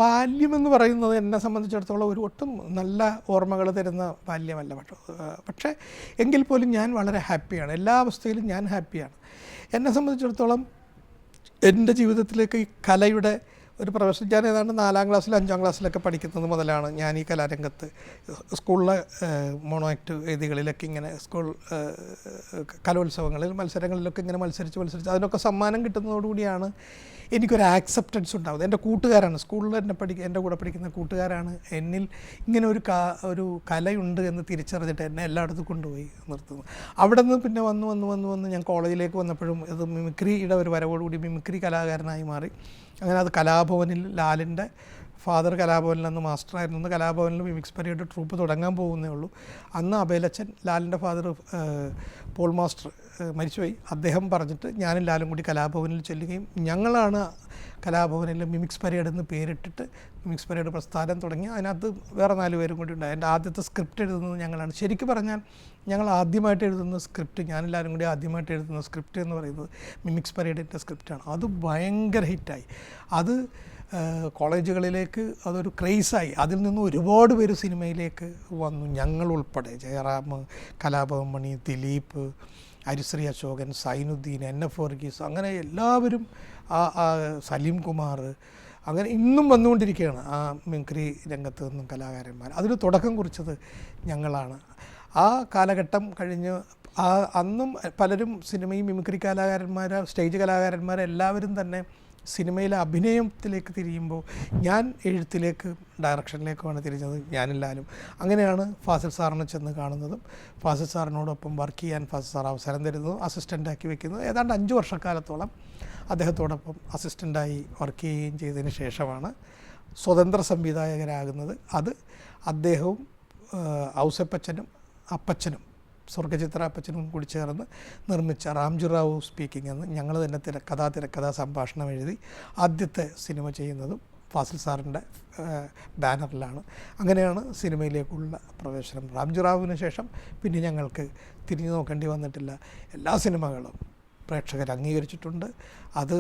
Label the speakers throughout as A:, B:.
A: ബാല്യമെന്ന് പറയുന്നത് എന്നെ സംബന്ധിച്ചിടത്തോളം ഒരു ഒട്ടും നല്ല ഓർമ്മകൾ തരുന്ന ബാല്യമല്ല. പക്ഷേ എങ്കിൽ പോലും ഞാൻ വളരെ ഹാപ്പിയാണ്. എല്ലാ അവസ്ഥയിലും ഞാൻ ഹാപ്പിയാണ്. എന്നെ സംബന്ധിച്ചിടത്തോളം എൻ്റെ ജീവിതത്തിലേക്ക് ഈ കലയുടെ ഒരു പ്രൊഫഷൻ, ഞാൻ ഏതാണ്ട് 4ാം ക്ലാസ്സിലും 5ാം ക്ലാസ്സിലൊക്കെ പഠിക്കുന്നത് മുതലാണ് ഞാൻ ഈ കലാരംഗത്ത് സ്കൂളിലെ മോണോ ആക്ട് വേദികളിലൊക്കെ ഇങ്ങനെ സ്കൂൾ കലോത്സവങ്ങളിൽ മത്സരങ്ങളിലൊക്കെ ഇങ്ങനെ മത്സരിച്ച് അതിനൊക്കെ സമ്മാനം കിട്ടുന്നതോടുകൂടിയാണ് എനിക്കൊരു ആക്സെപ്റ്റൻസ് ഉണ്ടാകുന്നത്. എൻ്റെ കൂട്ടുകാരാണ്, സ്കൂളിൽ എൻ്റെ കൂടെ പഠിക്കുന്ന കൂട്ടുകാരാണ് എന്നിൽ ഇങ്ങനെ ഒരു കലയുണ്ട് എന്ന് തിരിച്ചറിഞ്ഞിട്ട് എന്നെ എല്ലായിടത്തും കൊണ്ടുപോയി നിർത്തുന്നത്. അവിടെ നിന്ന് പിന്നെ വന്ന് ഞാൻ കോളേജിലേക്ക് വന്നപ്പോഴും ഇത് മിമിക്രിയുടെ ഒരു വരവോടുകൂടി മിമിക്രി കലാകാരനായി മാറി. അങ്ങനെ അത് കലാഭവനിൽ, ലാലിൻ്റെ ഫാദർ കലാഭവനിൽ നിന്ന് മാസ്റ്ററായിരുന്നു. കലാഭവനിൽ മിമിക്സ് പരേഡ് ട്രൂപ്പ് തുടങ്ങാൻ പോകുന്നേ ഉള്ളൂ. അന്ന് അബേലച്ചൻ, ലാലിൻ്റെ ഫാദർ പോൾ മാസ്റ്റർ മരിച്ചുപോയി. അദ്ദേഹം പറഞ്ഞിട്ട് ഞാനും ലാലും കൂടി കലാഭവനിൽ ചെല്ലുകയും ഞങ്ങളാണ് കലാഭവനിൽ മിമിക്സ് പരേഡ് എന്ന് പേരിട്ടിട്ട് മിമിക്സ് പരേഡ് പ്രസ്ഥാനം തുടങ്ങി. അതിനകത്ത് വേറെ 4 പേരും കൂടി ഉണ്ടായി. എൻ്റെ ആദ്യത്തെ സ്ക്രിപ്റ്റ് എഴുതുന്നത് ഞങ്ങളാണ്. ശരിക്കും പറഞ്ഞാൽ ഞങ്ങൾ ആദ്യമായിട്ട് എഴുതുന്ന സ്ക്രിപ്റ്റ്, ഞാനെല്ലാവരും കൂടി ആദ്യമായിട്ട് എഴുതുന്ന സ്ക്രിപ്റ്റ് എന്ന് പറയുന്നത് മിമിക്സ് പരേഡിൻ്റെ സ്ക്രിപ്റ്റാണ്. അത് ഭയങ്കര ഹിറ്റായി. അത് കോളേജുകളിലേക്ക് അതൊരു ക്രേസായി. അതിൽ നിന്ന് ഒരുപാട് പേര് സിനിമയിലേക്ക് വന്നു, ഞങ്ങളുൾപ്പെടെ. ജയറാം, കലാഭവൻ മണി, ദിലീപ്, ഹരിശ്രീ അശോകൻ, സൈനുദ്ദീൻ, NF വർഗീസ്, അങ്ങനെ എല്ലാവരും, സലീം കുമാർ, അങ്ങനെ ഇന്നും വന്നുകൊണ്ടിരിക്കുകയാണ് ആ മിമിക്രി രംഗത്ത് നിന്നും കലാകാരന്മാർ. അതിന് തുടക്കം കുറിച്ചത് ഞങ്ങളാണ്. ആ കാലഘട്ടം കഴിഞ്ഞ് അന്നും പലരും സിനിമയും മിമിക്രി സ്റ്റേജ് കലാകാരന്മാരെല്ലാവരും തന്നെ സിനിമയിലെ അഭിനയത്തിലേക്ക് തിരിയുമ്പോൾ ഞാൻ എഴുത്തിലേക്ക്, ഡയറക്ഷനിലേക്കുമാണ് തിരിഞ്ഞത്. ഞാനെല്ലാവരും അങ്ങനെയാണ് ഫാസിൽ സാറിനെ ചെന്ന് കാണുന്നതും ഫാസിൽ സാറിനോടൊപ്പം വർക്ക് ചെയ്യാൻ ഫാസിൽ സാർ അവസരം തരുന്നതും അസിസ്റ്റൻ്റാക്കി വെക്കുന്നത്. ഏതാണ്ട് 5 വർഷക്കാലത്തോളം അദ്ദേഹത്തോടൊപ്പം അസിസ്റ്റൻ്റായി വർക്ക് ചെയ്യുകയും ചെയ്തതിന് ശേഷമാണ് സ്വതന്ത്ര സംവിധായകരാകുന്നത്. അത് അദ്ദേഹവും ഔസേപ്പച്ചനും അപ്പച്ചനും, സ്വർഗചിത്ര അപ്പച്ചനും കൂടി ചേർന്ന് നിർമ്മിച്ച റാംജി റാവു സ്പീക്കിംഗ് എന്ന് ഞങ്ങൾ തന്നെ തിരക്കഥാ സംഭാഷണം എഴുതി ആദ്യത്തെ സിനിമ ചെയ്യുന്നതും ഫാസിൽ സാറിൻ്റെ ബാനറിലാണ്. അങ്ങനെയാണ് സിനിമയിലേക്കുള്ള പ്രവേശനം. റാംജി റാവുവിന് ശേഷം പിന്നെ ഞങ്ങൾക്ക് തിരിഞ്ഞു നോക്കേണ്ടി വന്നിട്ടില്ല. എല്ലാ സിനിമകളും പ്രേക്ഷകർ അംഗീകരിച്ചിട്ടുണ്ട്. അത്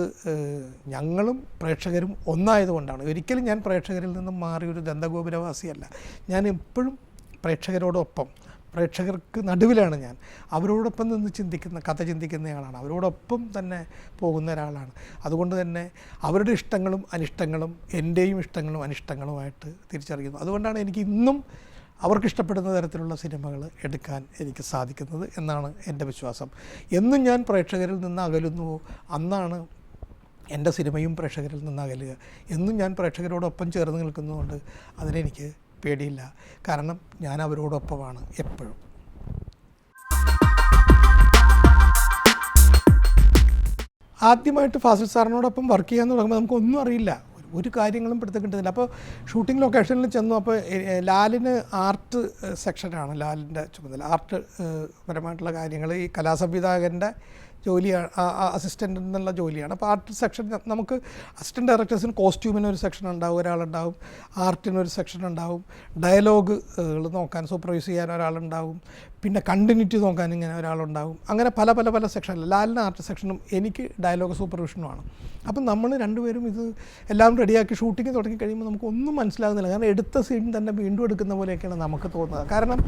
A: ഞങ്ങളും പ്രേക്ഷകരും ഒന്നായതുകൊണ്ടാണ്. ഒരിക്കലും ഞാൻ പ്രേക്ഷകരിൽ നിന്നും മാറി ഒരു ദന്തഗോപുരവാസിയല്ല. ഞാൻ എപ്പോഴും പ്രേക്ഷകരോടൊപ്പം, പ്രേക്ഷകർക്ക് നടുവിലാണ് ഞാൻ. അവരോടൊപ്പം നിന്ന് കഥ ചിന്തിക്കുന്നയാളാണ്. അവരോടൊപ്പം തന്നെ പോകുന്ന ഒരാളാണ്. അതുകൊണ്ട് തന്നെ അവരുടെ ഇഷ്ടങ്ങളും അനിഷ്ടങ്ങളും എൻ്റെയും ഇഷ്ടങ്ങളും അനിഷ്ടങ്ങളുമായിട്ട് തിരിച്ചറിയുന്നു. അതുകൊണ്ടാണ് എനിക്ക് ഇന്നും അവർക്കിഷ്ടപ്പെടുന്ന തരത്തിലുള്ള സിനിമകൾ എടുക്കാൻ എനിക്ക് സാധിക്കുന്നത് എന്നാണ് എൻ്റെ വിശ്വാസം. എന്നും ഞാൻ പ്രേക്ഷകരിൽ നിന്ന് അകലുന്നുവോ അന്നാണ് എൻ്റെ സിനിമയും പ്രേക്ഷകരിൽ നിന്ന് അകലുക. എന്നും ഞാൻ പ്രേക്ഷകരോടൊപ്പം ചേർന്ന് നിൽക്കുന്നതുകൊണ്ട് അതിനെനിക്ക് പേടിയില്ല. കാരണം ഞാൻ അവരോടൊപ്പമാണ് എപ്പോഴും. ആദ്യമായിട്ട് ഫാസിൽ സാറിനോടൊപ്പം വർക്ക് ചെയ്യാൻ തുടങ്ങുമ്പോൾ നമുക്കൊന്നും അറിയില്ല, ഒരു കാര്യങ്ങളും പിടുത്തം കിട്ടുന്നില്ല. അപ്പോൾ ഷൂട്ടിംഗ് ലൊക്കേഷനിൽ ചെന്നു. അപ്പോൾ ലാലിന് ആർട്ട് സെക്ഷനാണ് ലാലിൻ്റെ ചുമതല. ആർട്ട് പരമായിട്ടുള്ള കാര്യങ്ങൾ, ഈ കലാസംവിധായകൻ്റെ ജോലിയാണ്, അസിസ്റ്റൻ്റ് എന്നുള്ള ജോലിയാണ്. അപ്പോൾ ആർട്ട് സെക്ഷൻ നമുക്ക് അസിസ്റ്റൻറ്റ് ഡയറക്ടേഴ്സിന് കോസ്റ്റ്യൂമിനൊരു സെക്ഷൻ ഉണ്ടാവും, ഒരാളുണ്ടാവും. ആർട്ടിനൊരു സെക്ഷൻ ഉണ്ടാവും. ഡയലോഗുകൾ നോക്കാൻ, സൂപ്പർവൈസ് ചെയ്യാൻ ഒരാളുണ്ടാവും. പിന്നെ കണ്ടിന്യൂറ്റി നോക്കാൻ ഇങ്ങനെ ഒരാളുണ്ടാവും. അങ്ങനെ പല സെക്ഷനിൽ ലാലിന് ആർട്ട് സെക്ഷനും എനിക്ക് ഡയലോഗ് സൂപ്പർവിഷനുമാണ്. അപ്പം നമ്മൾ രണ്ടുപേരും ഇത് എല്ലാം റെഡിയാക്കി ഷൂട്ടിങ് തുടങ്ങി കഴിയുമ്പോൾ നമുക്കൊന്നും മനസ്സിലാകുന്നില്ല. കാരണം എടുത്ത സീൻ തന്നെ വീണ്ടും എടുക്കുന്ന പോലെയൊക്കെയാണ് നമുക്ക് തോന്നുന്നത്. കാരണം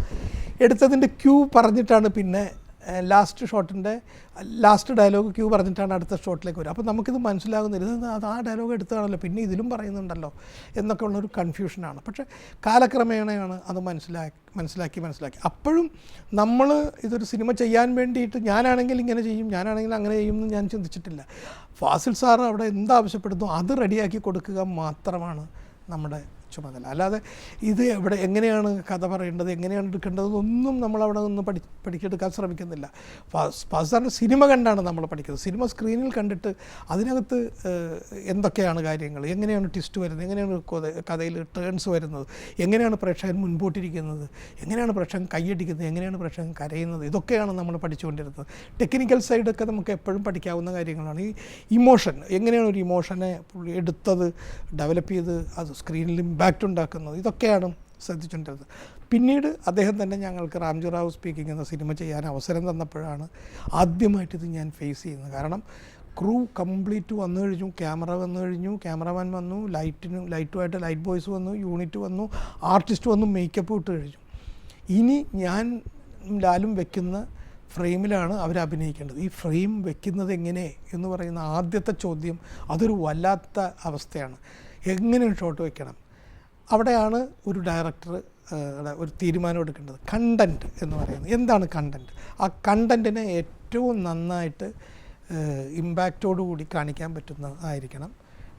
A: എടുത്തതിൻ്റെ ക്യൂ പറഞ്ഞിട്ടാണ് പിന്നെ ലാസ്റ്റ് ഷോട്ടിൻ്റെ ലാസ്റ്റ് ഡയലോഗ് ക്യൂ പറഞ്ഞിട്ടാണ് അടുത്ത ഷോട്ടിലേക്ക് വരിക. അപ്പോൾ നമുക്കിത് മനസ്സിലാകുന്നില്ല, ഇത് ആ ഡയലോഗ് എടുത്തതാണല്ലോ, പിന്നെ ഇതിലും പറയുന്നുണ്ടല്ലോ എന്നൊക്കെ ഉള്ളൊരു കൺഫ്യൂഷനാണ്. പക്ഷേ കാലക്രമേണയാണ് അത് മനസ്സിലാക്കി. അപ്പോഴും നമ്മൾ ഇതൊരു സിനിമ ചെയ്യാൻ വേണ്ടിയിട്ട് ഞാനാണെങ്കിൽ ഇങ്ങനെ ചെയ്യും, ഞാനാണെങ്കിൽ അങ്ങനെ ചെയ്യും എന്ന് ഞാൻ ചിന്തിച്ചിട്ടില്ല. ഫാസിൽ സാർ അവിടെ എന്താവശ്യപ്പെടുന്നു അത് റെഡിയാക്കി കൊടുക്കുക മാത്രമാണ് നമ്മുടെ ചുമതല. അല്ലാതെ ഇത് എങ്ങനെയാണ് കഥ പറയേണ്ടത്, എങ്ങനെയാണ് എടുക്കേണ്ടതെന്നൊന്നും നമ്മളവിടെ നിന്ന് പഠിച്ചെടുക്കാൻ ശ്രമിക്കുന്നില്ല. ഫാസിലിൻ്റെ സിനിമ കണ്ടാണ് നമ്മൾ പഠിക്കുന്നത്. സിനിമ സ്ക്രീനിൽ കണ്ടിട്ട് അതിനകത്ത് എന്തൊക്കെയാണ് കാര്യങ്ങൾ, എങ്ങനെയാണ് ട്വിസ്റ്റ് വരുന്നത്, എങ്ങനെയാണ് കഥയിൽ ടേൺസ് വരുന്നത്, എങ്ങനെയാണ് പ്രേക്ഷകൻ മുൻപോട്ടിരിക്കുന്നത്, എങ്ങനെയാണ് പ്രേക്ഷകൻ കൈയടിക്കുന്നത്, എങ്ങനെയാണ് പ്രേക്ഷകൻ കരയുന്നത്, ഇതൊക്കെയാണ് നമ്മൾ പഠിച്ചുകൊണ്ടിരുന്നത്. ടെക്നിക്കൽ സൈഡൊക്കെ നമുക്ക് എപ്പോഴും പഠിക്കാവുന്ന കാര്യങ്ങളാണ്. ഈ ഇമോഷൻ, എങ്ങനെയാണ് ഒരു ഇമോഷനെ എടുത്തത്, ഡെവലപ്പ് ചെയ്ത് അത് സ്ക്രീനിൽ ഇമ്പാക്റ്റ് ഉണ്ടാക്കുന്നത്, ഇതൊക്കെയാണ് ശ്രദ്ധിച്ചുകൊണ്ടിരുന്നത്. പിന്നീട് അദ്ദേഹം തന്നെ ഞങ്ങൾക്ക് റാംജി റാവു സ്പീക്കിംഗ് എന്ന സിനിമ ചെയ്യാൻ അവസരം തന്നപ്പോഴാണ് ആദ്യമായിട്ടിത് ഞാൻ ഫേസ് ചെയ്യുന്നത്. കാരണം ക്രൂ കംപ്ലീറ്റ് വന്നു കഴിഞ്ഞു, ക്യാമറ വന്നു കഴിഞ്ഞു, ക്യാമറമാൻ വന്നു, ലൈറ്റുമായിട്ട് ലൈറ്റ് ബോയ്സ് വന്നു, യൂണിറ്റ് വന്നു, ആർട്ടിസ്റ്റ് വന്നു, മേക്കപ്പ് ഇട്ട് കഴിഞ്ഞു. ഇനി ഞാൻ ലാലും വെക്കുന്ന ഫ്രെയിമിലാണ് അവർ അഭിനയിക്കേണ്ടത്. ഈ ഫ്രെയിം വെക്കുന്നത് എങ്ങനെ എന്ന് പറയുന്ന ആദ്യത്തെ ചോദ്യം അതൊരു വല്ലാത്ത അവസ്ഥയാണ്. എങ്ങനെ ഷോട്ട് വെക്കണം? അവിടെയാണ് ഒരു ഡയറക്ടർ ഒരു തീരുമാനം എടുക്കേണ്ടത്. കണ്ടൻറ്റ് എന്ന് പറയുന്നത് എന്താണ്? കണ്ടൻറ്റ്. ആ കണ്ടൻറ്റിനെ ഏറ്റവും നന്നായിട്ട് ഇമ്പാക്റ്റോടുകൂടി കാണിക്കാൻ പറ്റുന്നതായിരിക്കണം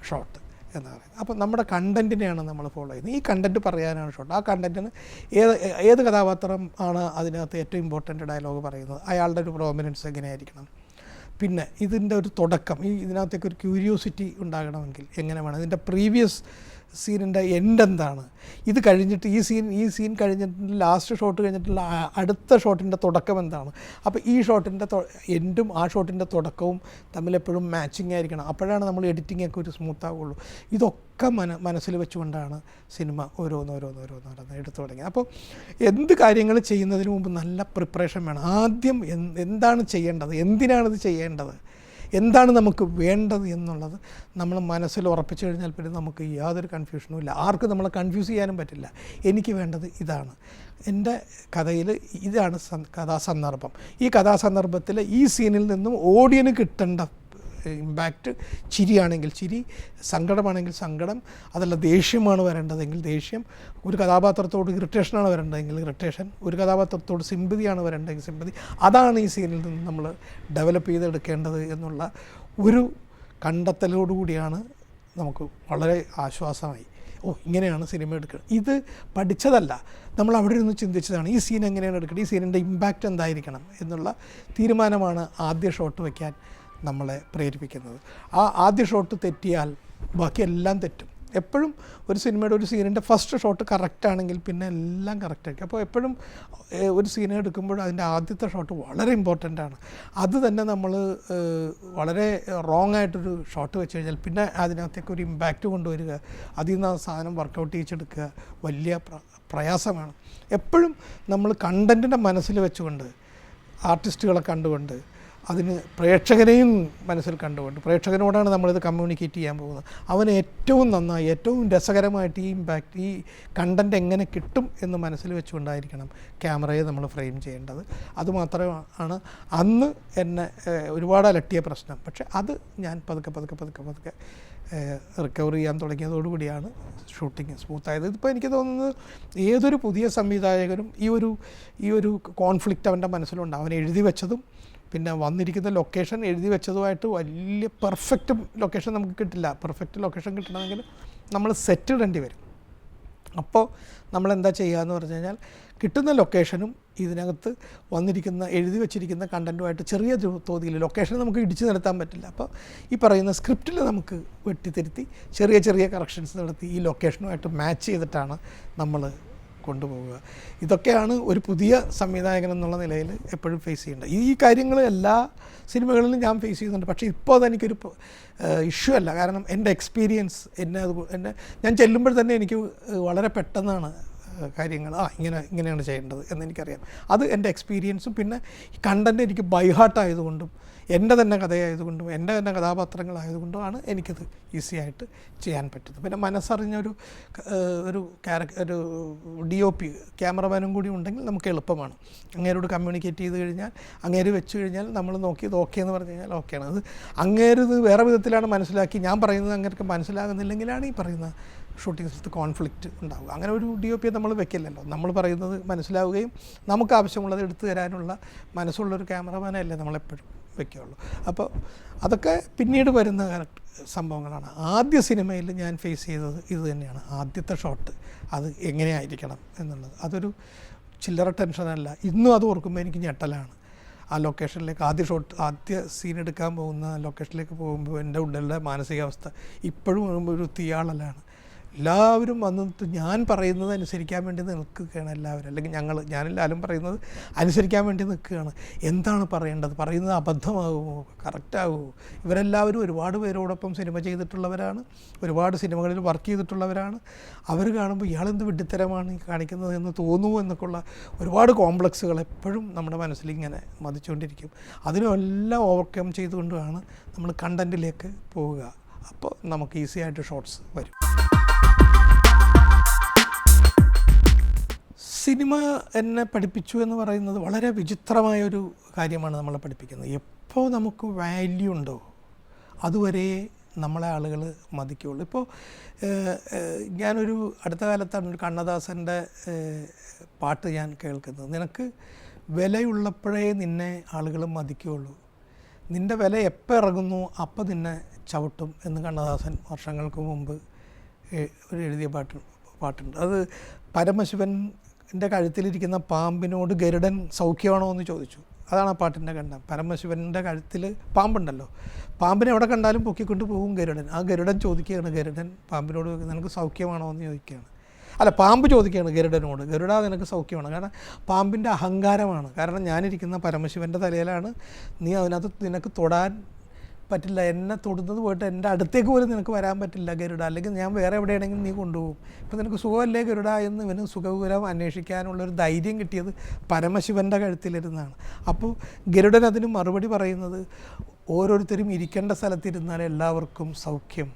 A: ഷോട്ട് എന്ന് പറയുന്നത്. അപ്പോൾ നമ്മുടെ കണ്ടൻറ്റിനെയാണ് നമ്മൾ ഫോളോ ചെയ്യുന്നത്. ഈ കണ്ടൻറ്റ് പറയാനാണ് ഷോട്ട്. ആ കണ്ടൻറ്റിന് ഏത് കഥാപാത്രം ആണ് അതിനകത്ത് ഏറ്റവും ഇമ്പോർട്ടൻ്റ് ഡയലോഗ് പറയുന്നത്, അയാളുടെ ഒരു പ്രോമിനൻസ് എങ്ങനെയായിരിക്കണം, പിന്നെ ഇതിൻ്റെ ഒരു തുടക്കം, ഇതിനകത്തേക്ക് ഒരു ക്യൂരിയോസിറ്റി ഉണ്ടാകണമെങ്കിൽ എങ്ങനെ വേണം, ഇതിൻ്റെ പ്രീവിയസ് സീനിൻ്റെ എൻഡ് എന്താണ്, ഇത് കഴിഞ്ഞിട്ട് ഈ സീൻ കഴിഞ്ഞിട്ട് ലാസ്റ്റ് ഷോട്ട് കഴിഞ്ഞിട്ടുള്ള അടുത്ത ഷോട്ടിൻ്റെ തുടക്കം എന്താണ്. അപ്പോൾ ഈ ഷോട്ടിൻ്റെ എൻഡും ആ ഷോട്ടിൻ്റെ തുടക്കവും തമ്മിലെപ്പോഴും മാച്ചിങ് ആയിരിക്കണം. അപ്പോഴാണ് നമ്മൾ എഡിറ്റിങ്ങൊക്കെ ഒരു സ്മൂത്ത് ആവുള്ളൂ. ഇതൊക്കെ മനസ്സിൽ വെച്ചുകൊണ്ടാണ് സിനിമ ഓരോന്നോരോന്ന് എടുത്തു തുടങ്ങിയത്. അപ്പോൾ എന്ത് കാര്യങ്ങൾ ചെയ്യുന്നതിന് മുമ്പ് നല്ല പ്രിപ്പറേഷൻ വേണം. ആദ്യം എന്താണ് ചെയ്യേണ്ടത്, എന്തിനാണിത് ചെയ്യേണ്ടത്, എന്താണ് നമുക്ക് വേണ്ടത് എന്നുള്ളത് നമ്മൾ മനസ്സിൽ ഉറപ്പിച്ചു കഴിഞ്ഞാൽ പിന്നെ നമുക്ക് യാതൊരു കൺഫ്യൂഷനും ഇല്ല. ആർക്കും നമ്മളെ കൺഫ്യൂസ് ചെയ്യാനും പറ്റില്ല. എനിക്ക് വേണ്ടത് ഇതാണ്, എൻ്റെ കഥയിൽ ഇതാണ് കഥാസന്ദർഭം. ഈ കഥാസന്ദർഭത്തിൽ ഈ സീനിൽ നിന്നും ഓഡിയന് കിട്ടേണ്ട ഇമ്പാക്റ്റ്, ചിരിയാണെങ്കിൽ ചിരി, സങ്കടമാണെങ്കിൽ സങ്കടം, അതല്ല ദേഷ്യമാണ് വരേണ്ടതെങ്കിൽ ദേഷ്യം, ഒരു കഥാപാത്രത്തോട് ഇറിറ്റേഷനാണ് വരേണ്ടതെങ്കിൽ ഇറിറ്റേഷൻ, ഒരു കഥാപാത്രത്തോട് സിമ്പതിയാണ് വരേണ്ടതെങ്കിൽ സിമ്പതി. അതാണ് ഈ സീനിൽ നിന്ന് നമ്മൾ ഡെവലപ്പ് ചെയ്തെടുക്കേണ്ടത് എന്നുള്ള ഒരു കണ്ടെത്തലോടുകൂടിയാണ് നമുക്ക് വളരെ ആശ്വാസമായി. ഇങ്ങനെയാണ് സിനിമ എടുക്കുക. ഇത് പഠിച്ചതല്ല, നമ്മൾ അവിടെ ഇരുന്ന് ചിന്തിച്ചതാണ്. ഈ സീൻ എങ്ങനെയാണ് എടുക്കുന്നത്, ഈ സീനിൻ്റെ ഇമ്പാക്റ്റ് എന്തായിരിക്കണം എന്നുള്ള തീരുമാനമാണ് ആദ്യ ഷോട്ട് വയ്ക്കാൻ നമ്മളെ പ്രേരിപ്പിക്കുന്നത്. ആ ആദ്യ ഷോട്ട് തെറ്റിയാൽ ബാക്കിയെല്ലാം തെറ്റും. എപ്പോഴും ഒരു സിനിമയുടെ ഒരു സീനിൻ്റെ ഫസ്റ്റ് ഷോട്ട് കറക്റ്റാണെങ്കിൽ പിന്നെ എല്ലാം കറക്റ്റായിരിക്കും. അപ്പോൾ എപ്പോഴും ഒരു സീൻ എടുക്കുമ്പോൾ അതിൻ്റെ ആദ്യത്തെ ഷോട്ട് വളരെ ഇമ്പോർട്ടൻ്റ് ആണ്. അത് തന്നെ നമ്മൾ വളരെ റോങ് ആയിട്ടൊരു ഷോട്ട് വെച്ച് കഴിഞ്ഞാൽ പിന്നെ അതിനകത്തേക്ക് ഒരു ഇമ്പാക്റ്റ് കൊണ്ടുവരിക, അതിൽ നിന്ന് ആ സാധനം വർക്കൗട്ട് ചെയ്യിച്ചെടുക്കുക വലിയ പ്രയാസമാണ്. എപ്പോഴും നമ്മൾ കണ്ടൻറ്റിൻ്റെ മനസ്സിൽ വെച്ചുകൊണ്ട്, ആർട്ടിസ്റ്റുകളെ കണ്ടുകൊണ്ട്, അതിന് പ്രേക്ഷകനെയും മനസ്സിൽ കണ്ടുകൊണ്ട്, പ്രേക്ഷകനോടാണ് നമ്മളിത് കമ്മ്യൂണിക്കേറ്റ് ചെയ്യാൻ പോകുന്നത്. അവന് ഏറ്റവും നന്നായി, ഏറ്റവും രസകരമായിട്ട് ഈ ഇമ്പാക്റ്റ്, ഈ കണ്ടൻറ്റ് എങ്ങനെ കിട്ടും എന്ന് മനസ്സിൽ വെച്ചുകൊണ്ടായിരിക്കണം ക്യാമറയെ നമ്മൾ ഫ്രെയിം ചെയ്യേണ്ടത്. അതുമാത്രമാണ് അന്ന് എന്നെ ഒരുപാട് അലട്ടിയ പ്രശ്നം. പക്ഷേ അത് ഞാൻ പതുക്കെ റിക്കവർ ചെയ്യാൻ തുടങ്ങിയതോടുകൂടിയാണ് ഷൂട്ടിങ് സ്മൂത്തായത്. ഇതിപ്പോൾ എനിക്ക് തോന്നുന്നത് ഏതൊരു പുതിയ സംവിധായകനും ഈ ഒരു കോൺഫ്ലിക്റ്റ് അവൻ്റെ മനസ്സിലുണ്ട്. അവൻ എഴുതി വെച്ചതും പിന്നെ വന്നിരിക്കുന്ന ലൊക്കേഷൻ എഴുതി വെച്ചതുമായിട്ട് വലിയ പെർഫെക്റ്റ് ലൊക്കേഷൻ നമുക്ക് കിട്ടില്ല. പെർഫെക്റ്റ് ലൊക്കേഷൻ കിട്ടണമെങ്കിൽ നമ്മൾ സെറ്റ് ഇടേണ്ടി വരും. അപ്പോൾ നമ്മളെന്താ ചെയ്യുക എന്ന് പറഞ്ഞു കഴിഞ്ഞാൽ കിട്ടുന്ന ലൊക്കേഷനും ഇതിനകത്ത് വന്നിരിക്കുന്ന എഴുതി വെച്ചിരിക്കുന്ന കണ്ടൻറ്റുമായിട്ട് ചെറിയ തോതിൽ ലൊക്കേഷൻ നമുക്ക് ഇടിച്ചു നിരത്താൻ പറ്റില്ല. അപ്പോൾ ഈ പറയുന്ന സ്ക്രിപ്റ്റിൽ നമുക്ക് വെട്ടിത്തിരുത്തി ചെറിയ കറക്ഷൻസ് നടത്തി ഈ ലൊക്കേഷനുമായിട്ട് മാച്ച് ചെയ്തിട്ടാണ് നമ്മൾ കൊണ്ടുപോവുക. ഇതൊക്കെയാണ് ഒരു പുതിയ സംവിധായകൻ എന്നുള്ള നിലയിൽ എപ്പോഴും ഫേസ് ചെയ്യേണ്ടത്. ഈ കാര്യങ്ങൾ എല്ലാ സിനിമകളിലും ഞാൻ ഫേസ് ചെയ്യുന്നുണ്ട്. പക്ഷേ ഇപ്പോൾ അതെനിക്കൊരു ഇഷ്യൂ അല്ല. കാരണം എൻ്റെ എക്സ്പീരിയൻസ് ഞാൻ ചെല്ലുമ്പോൾ തന്നെ എനിക്ക് വളരെ പെട്ടെന്നാണ് കാര്യങ്ങൾ ഇങ്ങനെയാണ് ചെയ്യേണ്ടത് എന്നെനിക്കറിയാം. അത് എൻ്റെ എക്സ്പീരിയൻസും പിന്നെ കണ്ടൻറ്റ് എനിക്ക് ബൈഹാർട്ടായതുകൊണ്ടും എൻ്റെ തന്നെ കഥയായതുകൊണ്ടും എൻ്റെ തന്നെ കഥാപാത്രങ്ങളായതുകൊണ്ടുമാണ് എനിക്കത് ഈസി ആയിട്ട് ചെയ്യാൻ പറ്റുന്നത്. പിന്നെ മനസ്സറിഞ്ഞൊരു ഒരു DOP ക്യാമറമാനും കൂടി ഉണ്ടെങ്കിൽ നമുക്ക് എളുപ്പമാണ്. അങ്ങേരോട് കമ്മ്യൂണിക്കേറ്റ് ചെയ്ത് കഴിഞ്ഞാൽ, അങ്ങേര് വെച്ച് കഴിഞ്ഞാൽ നമ്മൾ നോക്കിയത് ഓക്കെ എന്ന് പറഞ്ഞു കഴിഞ്ഞാൽ ഓക്കെയാണ്. അത് അങ്ങേരത് വേറെ വിധത്തിലാണ് മനസ്സിലാക്കി ഞാൻ പറയുന്നത് അങ്ങേർക്ക് മനസ്സിലാകുന്നില്ലെങ്കിലാണ് ഈ പറയുന്ന ഷൂട്ടിംഗ് സ്ഥലത്ത് കോൺഫ്ലിക്റ്റ് ഉണ്ടാവുക. അങ്ങനെ ഒരു DOP നമ്മൾ വെക്കില്ലല്ലോ. നമ്മൾ പറയുന്നത് മനസ്സിലാവുകയും നമുക്ക് ആവശ്യമുള്ളത് എടുത്തു തരാനുള്ള മനസ്സുള്ളൊരു ക്യാമറമാനല്ലേ നമ്മളെപ്പോഴും വയ്ക്കുകയുള്ളൂ. അപ്പോൾ അതൊക്കെ പിന്നീട് വരുന്ന സംഭവങ്ങളാണ്. ആദ്യ സിനിമയിൽ ഞാൻ ഫേസ് ചെയ്തത് ഇത് തന്നെയാണ്. ആദ്യത്തെ ഷോട്ട് അത് എങ്ങനെയായിരിക്കണം എന്നുള്ളത് അതൊരു ചില്ലറ ടെൻഷനല്ല. ഇന്നും അത് ഓർക്കുമ്പോൾ എനിക്ക് ഞെട്ടലാണ്. ആ ലൊക്കേഷനിലേക്ക് ആദ്യ സീൻ എടുക്കാൻ പോകുന്ന ലൊക്കേഷനിലേക്ക് പോകുമ്പോൾ എൻ്റെ ഉള്ളിലെ മാനസികാവസ്ഥ ഇപ്പോഴും ഒരു തീയാളലാണ്. എല്ലാവരും വന്നിട്ട് ഞാൻ പറയുന്നത് അനുസരിക്കാൻ വേണ്ടി നിൽക്കുകയാണ് എല്ലാവരും, അല്ലെങ്കിൽ ഞാനെല്ലാവരും പറയുന്നത് അനുസരിക്കാൻ വേണ്ടി നിൽക്കുകയാണ്. എന്താണ് പറയേണ്ടത്, പറയുന്നത് അബദ്ധമാകുമോ, കറക്റ്റാകുമോ? ഇവരെല്ലാവരും ഒരുപാട് പേരോടൊപ്പം സിനിമ ചെയ്തിട്ടുള്ളവരാണ്, ഒരുപാട് സിനിമകളിൽ വർക്ക് ചെയ്തിട്ടുള്ളവരാണ്. അവർ കാണുമ്പോൾ ഇയാളെന്ത് വിഡ്ഢിത്തരമാണ് ഈ കാണിക്കുന്നത് എന്ന് തോന്നുമോ എന്നൊക്കെയുള്ള ഒരുപാട് കോംപ്ലക്സുകൾ എപ്പോഴും നമ്മുടെ മനസ്സിലിങ്ങനെ മതിച്ചുകൊണ്ടിരിക്കും. അതിനെല്ലാം ഓവർകം ചെയ്തുകൊണ്ടാണ് നമ്മൾ കണ്ടൻറ്റിലേക്ക് പോവുക. അപ്പോൾ നമുക്ക് ഈസി ആയിട്ട് ഷോർട്സ് വരും. സിനിമ എന്നെ പഠിപ്പിച്ചു എന്ന് പറയുന്നത് വളരെ വിചിത്രമായൊരു കാര്യമാണ് നമ്മളെ പഠിപ്പിക്കുന്നത്. എപ്പോൾ നമുക്ക് വാല്യൂ ഉണ്ടോ അതുവരെ നമ്മളെ ആളുകൾ മതിക്കുകയുള്ളൂ. ഇപ്പോൾ ഞാനൊരു അടുത്ത കാലത്താണ് ഒരു കണ്ണദാസൻ്റെ പാട്ട് ഞാൻ കേൾക്കുന്നത്. നിനക്ക് വിലയുള്ളപ്പോഴേ നിന്നെ ആളുകൾ മതിക്കുകയുള്ളൂ, നിൻ്റെ വില എപ്പോൾ ഇറങ്ങുന്നു അപ്പം നിന്നെ ചവിട്ടും എന്ന് കണ്ണദാസൻ വർഷങ്ങൾക്ക് മുമ്പ് എഴുതിയ പാട്ടുണ്ട്. അത് പരമശിവൻ്റെ കഴുത്തിലിരിക്കുന്ന പാമ്പിനോട് ഗരുഡൻ സൗഖ്യമാണോ എന്ന് ചോദിച്ചു. അതാണ് ആ പാട്ടിൻ്റെ കണ്ടം. പരമശിവൻ്റെ കഴുത്തിൽ പാമ്പുണ്ടല്ലോ, പാമ്പിനെ എവിടെ കണ്ടാലും പൊക്കിക്കൊണ്ട് പോകും ഗരുഡൻ. ആ ഗരുഡൻ ചോദിക്കുകയാണ്, ഗരുഡൻ പാമ്പിനോട് നിനക്ക് സൗഖ്യമാണോ എന്ന് ചോദിക്കുകയാണ്. അല്ല, പാമ്പ് ചോദിക്കുകയാണ് ഗരുഡനോട്, ഗരുഡ നിനക്ക് സൗഖ്യമാണ്. കാരണം പാമ്പിൻ്റെ അഹങ്കാരമാണ്. കാരണം ഞാനിരിക്കുന്ന പരമശിവൻ്റെ തലയിലാണ്, നീ അതിനകത്ത് നിനക്ക് തൊടാൻ പറ്റില്ല, എന്നെ തൊടുന്നത് പോയിട്ട് എൻ്റെ അടുത്തേക്ക് പോലും നിനക്ക് വരാൻ പറ്റില്ല ഗരുഡ, അല്ലെങ്കിൽ ഞാൻ വേറെ എവിടെയാണെങ്കിലും നീ കൊണ്ടുപോകും. ഇപ്പം നിനക്ക് സുഖമല്ലേ ഗരുഡ എന്ന് ഇവന് സുഖവിവരം അന്വേഷിക്കാനുള്ളൊരു ധൈര്യം കിട്ടിയത് പരമശിവൻ്റെ കഴുത്തിലിരുന്നാണ്. അപ്പോൾ ഗരുഡൻ അതിന് മറുപടി പറയുന്നത്, ഓരോരുത്തരും ഇരിക്കേണ്ട സ്ഥലത്തിരുന്നാൽ എല്ലാവർക്കും സൗഖ്യം.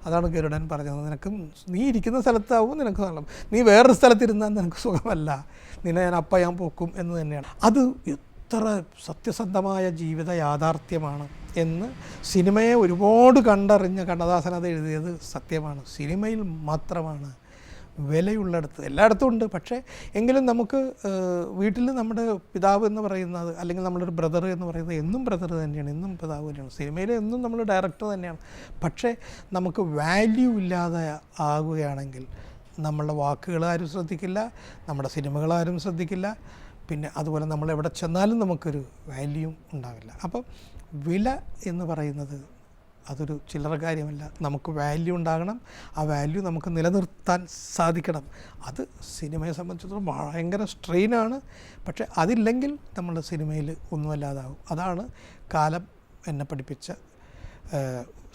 A: അതാണ് ഗരുഡൻ പറഞ്ഞത്. നീ ഇരിക്കുന്ന സ്ഥലത്താവും നിനക്ക് നല്ലത്, നീ വേറൊരു സ്ഥലത്തിരുന്നാൽ നിനക്ക് സുഖമല്ല, നിന്നെ ഞാൻ പോക്കും എന്ന് തന്നെയാണ്. അത് എത്ര സത്യസന്ധമായ ജീവിത യാഥാർത്ഥ്യമാണ് എന്ന് സിനിമയെ ഒരുപാട് കണ്ടറിഞ്ഞ കണ്ണദാസൻ അത് എഴുതിയത് സത്യമാണ്. സിനിമയിൽ മാത്രമാണ് വിലയുള്ളിടത്ത്, എല്ലായിടത്തും ഉണ്ട്. പക്ഷേ എങ്കിലും നമുക്ക് വീട്ടിൽ നമ്മുടെ പിതാവ് എന്ന് പറയുന്നത്, അല്ലെങ്കിൽ നമ്മളൊരു ബ്രദർ എന്ന് പറയുന്നത് എന്നും ബ്രദർ തന്നെയാണ്, എന്നും പിതാവ് തന്നെയാണ്. സിനിമയിൽ എന്നും നമ്മൾ ഡയറക്ടർ തന്നെയാണ്. പക്ഷേ നമുക്ക് വാല്യൂ ഇല്ലാതെ ആകുകയാണെങ്കിൽ നമ്മളുടെ വാക്കുകൾ ആരും ശ്രദ്ധിക്കില്ല, നമ്മുടെ സിനിമകളാരും ശ്രദ്ധിക്കില്ല, പിന്നെ അതുപോലെ നമ്മൾ എവിടെ ചെന്നാലും നമുക്കൊരു വാല്യൂ ഉണ്ടാവില്ല. അപ്പം വില എന്ന് പറയുന്നത് അതൊരു ചില്ലറ കാര്യമല്ല. നമുക്ക് വാല്യൂ ഉണ്ടാകണം, ആ വാല്യൂ നമുക്ക് നിലനിർത്താൻ സാധിക്കണം. അത് സിനിമയെ സംബന്ധിച്ചിടത്തോളം ഭയങ്കര സ്ട്രെയിനാണ്. പക്ഷേ അതില്ലെങ്കിൽ നമ്മൾ സിനിമയിൽ ഒന്നുമല്ലാതാവും. അതാണ് കാലം എന്നെ പഠിപ്പിച്ച,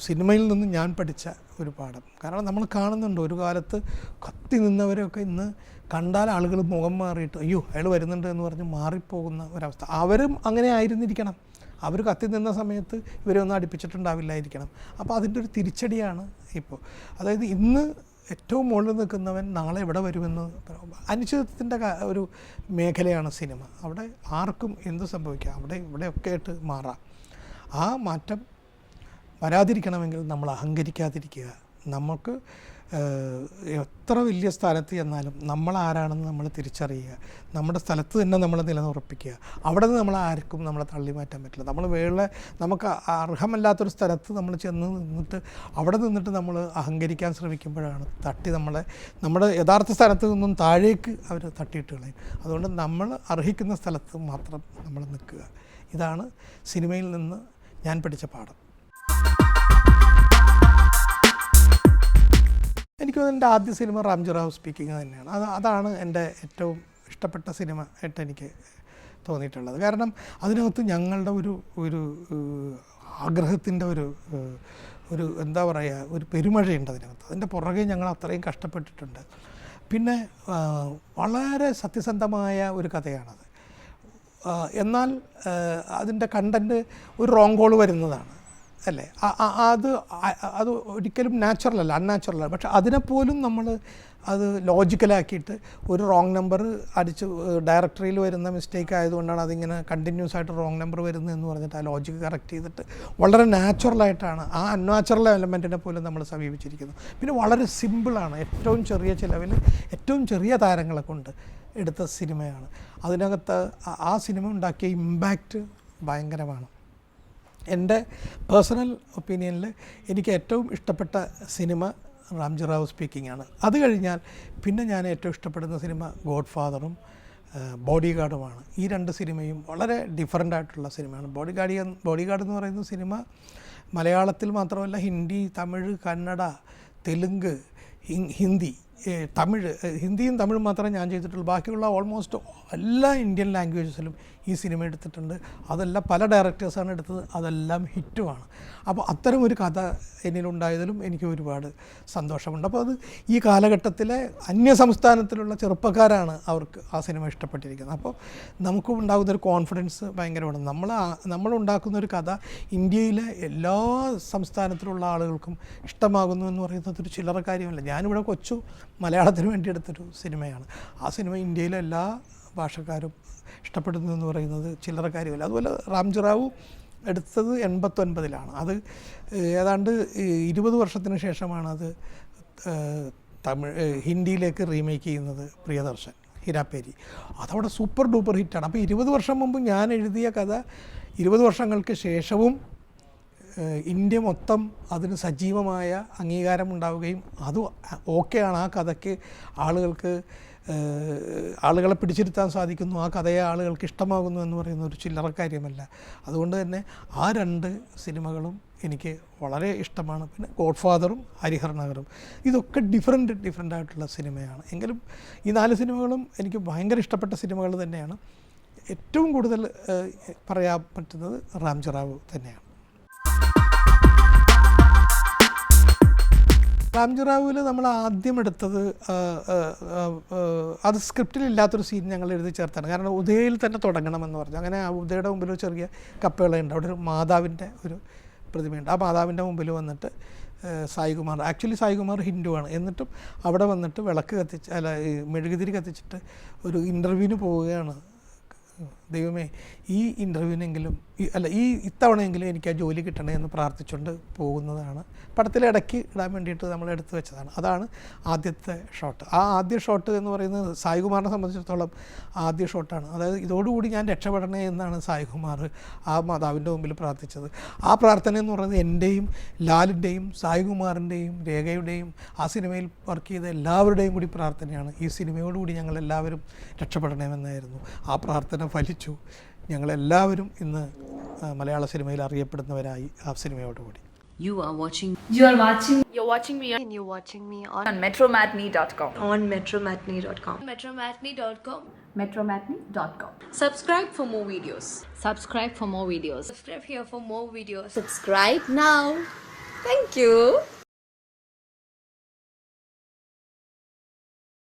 A: സിനിമയിൽ നിന്ന് ഞാൻ പഠിച്ച ഒരു പാഠം. കാരണം നമ്മൾ കാണുന്നുണ്ട്, ഒരു കാലത്ത് കത്തി നിന്നവരെയൊക്കെ ഇന്ന് കണ്ടാൽ ആളുകൾ മുഖം മാറിയിട്ട് അയ്യോ അയാൾ വരുന്നുണ്ട് എന്ന് പറഞ്ഞ് മാറിപ്പോകുന്ന ഒരവസ്ഥ. അവരും അങ്ങനെ ആയിരുന്നിരിക്കണം, അവർ കത്തി നിന്ന സമയത്ത് ഇവരെ ഒന്നും അടുപ്പിച്ചിട്ടുണ്ടാവില്ലായിരിക്കണം. അപ്പോൾ അതിൻ്റെ ഒരു തിരിച്ചടിയാണ് ഇപ്പോൾ. അതായത് ഇന്ന് ഏറ്റവും മുകളിൽ നിൽക്കുന്നവൻ നാളെ എവിടെ വരുമെന്ന് അനിശ്ചിതത്വത്തിൻ്റെ ഒരു മേഖലയാണ് സിനിമ. അവിടെ ആർക്കും എന്ത് സംഭവിക്കാം, അവിടെ ഇവിടെയൊക്കെ ആയിട്ട് മാറാം. ആ മാറ്റം വരാതിരിക്കണമെങ്കിൽ നമ്മൾ അഹങ്കരിക്കാതിരിക്കുക. നമുക്ക് എത്ര വലിയ സ്ഥാനത്ത് ചെന്നാലും നമ്മൾ ആരാണെന്ന് നമ്മൾ തിരിച്ചറിയുക, നമ്മുടെ സ്ഥലത്ത് തന്നെ നമ്മൾ നിലനിർപ്പിക്കുക. അവിടെ നിന്ന് നമ്മൾ ആർക്കും നമ്മളെ തള്ളി മാറ്റാൻ പറ്റില്ല. നമ്മൾ നമുക്ക് അർഹമല്ലാത്തൊരു സ്ഥലത്ത് നമ്മൾ ചെന്ന് നിന്നിട്ട് അവിടെ നിന്നിട്ട് നമ്മൾ അഹങ്കരിക്കാൻ ശ്രമിക്കുമ്പോഴാണ് നമ്മുടെ യഥാർത്ഥ സ്ഥലത്ത് നിന്നും താഴേക്ക് അവർ തട്ടിയിട്ട് കളയും. അതുകൊണ്ട് നമ്മൾ അർഹിക്കുന്ന സ്ഥലത്ത് മാത്രം നമ്മൾ നിൽക്കുക. ഇതാണ് സിനിമയിൽ നിന്ന് ഞാൻ പഠിച്ച പാഠം. എനിക്ക് എൻ്റെ ആദ്യ സിനിമ റാംജി റാവു സ്പീക്കിംഗ് തന്നെയാണ്. അതാണ് എൻ്റെ ഏറ്റവും ഇഷ്ടപ്പെട്ട സിനിമ ആയിട്ട് എനിക്ക് തോന്നിയിട്ടുള്ളത്. കാരണം അതിനകത്ത് ഞങ്ങളുടെ ഒരു ആഗ്രഹത്തിൻ്റെ ഒരു എന്താ പറയുക, ഒരു പെരുമഴയുണ്ട് അതിനകത്ത്. അതിൻ്റെ പുറകെ ഞങ്ങൾ അത്രയും കഷ്ടപ്പെട്ടിട്ടുണ്ട്. പിന്നെ വളരെ സത്യസന്ധമായ ഒരു കഥയാണത്. എന്നാൽ അതിൻ്റെ കണ്ടൻറ്റ് ഒരു റോങ് കോൾ വരുന്നതാണ് അല്ലേ. അത് ഒരിക്കലും നാച്ചുറലല്ല, അൺനാച്ചുറലാണ്. പക്ഷെ അതിനെപ്പോലും നമ്മൾ അത് ലോജിക്കലാക്കിയിട്ട് ഒരു റോങ് നമ്പർ അടിച്ച് ഡയറക്ടറിയിൽ വരുന്ന മിസ്റ്റേക്ക് ആയതുകൊണ്ടാണ് അതിങ്ങനെ കണ്ടിന്യൂസ് ആയിട്ട് റോങ് നമ്പർ വരുന്നതെന്ന് പറഞ്ഞിട്ട് ആ ലോജിക്ക് കറക്റ്റ് ചെയ്തിട്ട് വളരെ നാച്ചുറലായിട്ടാണ് ആ അൺനാച്ചുറൽ എലമെൻറ്റിനെ പോലും നമ്മൾ സമീപിച്ചിരിക്കുന്നത്. പിന്നെ വളരെ സിമ്പിളാണ്, ഏറ്റവും ചെറിയ ചിലവിൽ ഏറ്റവും ചെറിയ താരങ്ങളെ കൊണ്ട് എടുത്ത സിനിമയാണ്. അതിനകത്ത് ആ സിനിമ ഉണ്ടാക്കിയ ഇമ്പാക്റ്റ് ഭയങ്കരമാണ്. എൻ്റെ പേഴ്സണൽ ഒപ്പീനിയനിൽ എനിക്ക് ഏറ്റവും ഇഷ്ടപ്പെട്ട സിനിമ റാംജി റാവു സ്പീക്കിംഗ് ആണ്. അത് കഴിഞ്ഞാൽ പിന്നെ ഞാൻ ഏറ്റവും ഇഷ്ടപ്പെടുന്ന സിനിമ ഗോഡ് ഫാദറും ബോഡി ഗാർഡുമാണ്. ഈ രണ്ട് സിനിമയും വളരെ ഡിഫറൻ്റ് ആയിട്ടുള്ള സിനിമയാണ്. ബോഡി ഗാർഡ് എന്ന് പറയുന്ന സിനിമ മലയാളത്തിൽ മാത്രമല്ല, ഹിന്ദി, തമിഴ്, കന്നഡ, തെലുങ്ക് ഹിന്ദി, തമിഴ്, ഹിന്ദിയും തമിഴും മാത്രമേ ഞാൻ ചെയ്തിട്ടുള്ളൂ. ബാക്കിയുള്ള ഓൾമോസ്റ്റ് എല്ലാ ഇന്ത്യൻ ലാംഗ്വേജസിലും ഈ സിനിമ എടുത്തിട്ടുണ്ട്. അതെല്ലാം പല ഡയറക്ടേഴ്സാണ് എടുത്തത്, അതെല്ലാം ഹിറ്റുമാണ്. അപ്പോൾ അത്തരം ഒരു കഥ എന്നിലുണ്ടായതിലും എനിക്ക് ഒരുപാട് സന്തോഷമുണ്ട്. അപ്പോൾ അത് ഈ കാലഘട്ടത്തിലെ അന്യ സംസ്ഥാനത്തിലുള്ള ചെറുപ്പക്കാരാണ് അവർക്ക് ആ സിനിമ ഇഷ്ടപ്പെട്ടിരിക്കുന്നത്. അപ്പോൾ നമുക്ക് ഉണ്ടാകുന്നൊരു കോൺഫിഡൻസ് ഭയങ്കരമാണ്. നമ്മളുണ്ടാക്കുന്നൊരു കഥ ഇന്ത്യയിലെ എല്ലാ സംസ്ഥാനത്തിലുള്ള ആളുകൾക്കും ഇഷ്ടമാകുന്നു എന്ന് പറയുന്നത് ഒരു ചില്ലറ കാര്യമല്ല. ഞാനിവിടെ കൊച്ചു മലയാളത്തിന് വേണ്ടി എടുത്തൊരു സിനിമയാണ്. ആ സിനിമ ഇന്ത്യയിലെ എല്ലാ ഭാഷക്കാരും ഇഷ്ടപ്പെടുന്നു എന്ന് പറയുന്നത് ചില്ലറ കാര്യമല്ല. അതുപോലെ റാംജി റാവു എടുത്തത് 89-ലാണ്. അത് ഏതാണ്ട് 20 വർഷത്തിന് ശേഷമാണ് അത് ഹിന്ദിയിലേക്ക് റീമേക്ക് ചെയ്യുന്നത് പ്രിയദർശൻ, ഹിരാപ്പേരി. അതവിടെ സൂപ്പർ ഡൂപ്പർ ഹിറ്റാണ്. അപ്പോൾ 20 വർഷം മുമ്പ് ഞാൻ എഴുതിയ കഥ 20 വർഷങ്ങൾക്ക് ശേഷവും ഇന്ത്യ മൊത്തം അതിന് സജീവമായ അംഗീകാരം ഉണ്ടാവുകയും അത് ഓക്കെയാണ്, ആ കഥയ്ക്ക് ആളുകളെ പിടിച്ചിരുത്താൻ സാധിക്കുന്നു, ആ കഥയെ ആളുകൾക്ക് ഇഷ്ടമാകുന്നു എന്ന് പറയുന്ന ഒരു ചില്ലറ കാര്യമല്ല. അതുകൊണ്ട് തന്നെ ആ 2 സിനിമകളും എനിക്ക് വളരെ ഇഷ്ടമാണ്. പിന്നെ ഗോഡ് ഫാദറും ഹരിഹർ നഗറും ഇതൊക്കെ ഡിഫറെൻ്റ് ആയിട്ടുള്ള സിനിമയാണ്. എങ്കിലും ഈ 4 സിനിമകളും എനിക്ക് ഭയങ്കര ഇഷ്ടപ്പെട്ട സിനിമകൾ തന്നെയാണ്. ഏറ്റവും കൂടുതൽ പറയാൻ പറ്റുന്നത് റാംജി റാവു തന്നെയാണ്. റാംജി റാവുവിൽ നമ്മൾ ആദ്യം എടുത്തത് അത് സ്ക്രിപ്റ്റിലില്ലാത്തൊരു സീൻ ഞങ്ങൾ എഴുതി ചേർത്താണ്. കാരണം ഉദയയിൽ തന്നെ തുടങ്ങണമെന്ന് പറഞ്ഞു. അങ്ങനെ ഉദയയുടെ മുമ്പിൽ ഒരു ചെറിയ കപ്പേളയുണ്ട്. അവിടെ ഒരു മാതാവിൻ്റെ ഒരു പ്രതിമയുണ്ട്. ആ മാതാവിൻ്റെ മുമ്പിൽ വന്നിട്ട് സായികുമാർ, ആക്ച്വലി സായികുമാർ ഹിന്ദുവാണ്, എന്നിട്ടും അവിടെ വന്നിട്ട് വിളക്ക് കത്തിച്ച് മെഴുകുതിരി കത്തിച്ചിട്ട് ഒരു ഇൻ്റർവ്യൂവിന് പോവുകയാണ്. ദൈവമേ, ഈ ഇൻ്റർവ്യൂവിനെങ്കിലും ഇത്തവണയെങ്കിലും എനിക്ക് ആ ജോലി കിട്ടണേ എന്ന് പ്രാർത്ഥിച്ചുകൊണ്ട് പോകുന്നതാണ്. പടത്തിലിടയ്ക്ക് ഇടാൻ വേണ്ടിയിട്ട് നമ്മൾ എടുത്തു വെച്ചതാണ്. അതാണ് ആദ്യത്തെ ഷോട്ട്. ആ ആദ്യ ഷോട്ട് എന്ന് പറയുന്നത് സായികുമാറിനെ സംബന്ധിച്ചിടത്തോളം ആദ്യ ഷോട്ടാണ്. അതായത് ഇതോടുകൂടി ഞാൻ രക്ഷപ്പെടണേ എന്നാണ് സായികുമാർ ആ മാതാവിൻ്റെ മുമ്പിൽ പ്രാർത്ഥിച്ചത്. ആ പ്രാർത്ഥന എന്ന് പറയുന്നത് എൻ്റെയും ലാലിൻ്റെയും സായികുമാറിൻ്റെയും രേഖയുടെയും ആ സിനിമയിൽ വർക്ക് ചെയ്ത എല്ലാവരുടെയും കൂടി പ്രാർത്ഥനയാണ്. ഈ സിനിമയോടുകൂടി ഞങ്ങളെല്ലാവരും രക്ഷപ്പെടണമെന്നായിരുന്നു. ആ പ്രാർത്ഥന ഫലിച്ചു. ഞങ്ങളെല്ലാവരും ഇന്ന് മലയാള സിനിമയിൽ അറിയപ്പെടുന്നവരായി ആ സിനിമയോടുകൂടി.
B: You're watching me
C: on metromatney.com.
B: on metromatney.com.
C: metromatney.com.
B: Subscribe for more videos.
C: Subscribe for more videos.
B: Subscribe here for more videos.
C: Subscribe now. Thank you.